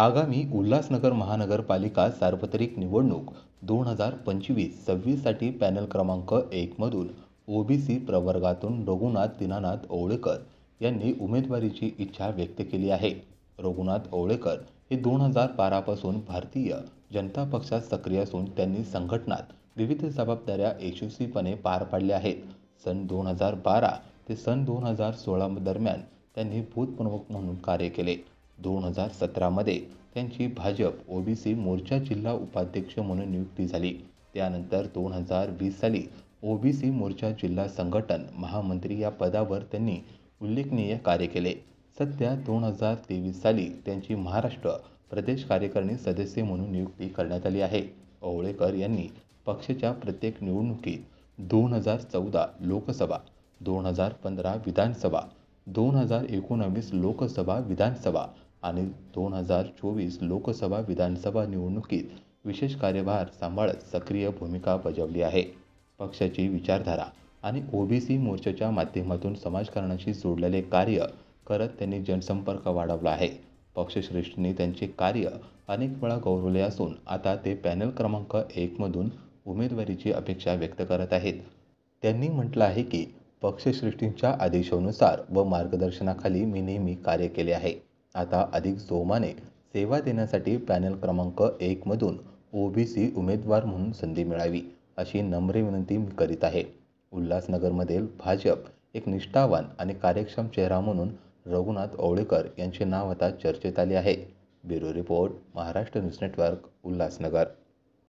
आगामी उल्हासनगर महानगरपालिका सार्वत्रिक निवडणूक 2025-26 साठी पॅनल क्रमांक 1 मधून ओबीसी प्रवर्गातून रघुनाथ दीनानाथ ओवळेकर यांनी उमेदवारीची इच्छा व्यक्त केली आहे। रघुनाथ ओवळेकर हे 2012 पासून भारतीय जनता पक्षात सक्रिय असून त्यांनी संघटनात विविध जबाबदाऱ्या यशस्वीपणे पार पाडल्या आहेत। सन 2012 ते सन 2016 दरम्यान त्यांनी बूथ प्रमुख म्हणून कार्य केले। 2017 मध्ये त्यांची भाजप ओबीसी मोर्चा जिल्हा उपाध्यक्ष म्हणून नियुक्ती झाली। त्यानंतर 2020 साली ओबीसी मोर्चा जिल्हा संघटन महामंत्री या पदावर त्यांनी उल्लेखनीय कार्य केले। सध्या 2023 साली त्यांची महाराष्ट्र प्रदेश कार्यकारिणी सदस्य म्हणून नियुक्ती करण्यात आली आहे। ओवळेकर यांनी पक्षाच्या प्रत्येक निवडणुकीत 2014 लोकसभा, 2015 विधानसभा, 2019 लोकसभा विधानसभा आणि 2024 लोकसभा विधानसभा निवडणुकीत विशेष कार्यभार सांभाळत सक्रिय भूमिका बजावली आहे। पक्षाची विचारधारा आणि ओबीसी मोर्चाच्या माध्यमातून समाजकारणाशी जोडलेले कार्य करत त्यांनी जनसंपर्क वाढवला आहे। पक्षश्रेष्ठींनी त्यांचे कार्य अनेक वेळा गौरवले असून आता ते पॅनल क्रमांक 1 मधून उमेदवारीची अपेक्षा व्यक्त करत आहेत। त्यांनी म्हटलं आहे की पक्षश्रेष्ठींच्या आदेशानुसार व मार्गदर्शनाखाली मी नेहमी कार्य केले आहे। आता अधिक जोमाने सेवा देण्यासाठी पॅनल क्रमांक 1 मधून ओबीसी उमेदवार म्हणून संधी मिळावी अशी नम्र विनंती मी करीत आहे। उल्हासनगरमधील भाजप एक निष्ठावान आणि कार्यक्षम चेहरा म्हणून रघुनाथ ओवळेकर यांचे नाव आता चर्चेत आले आहे। Bureau report, Maharashtra news network, Ulhasnagar.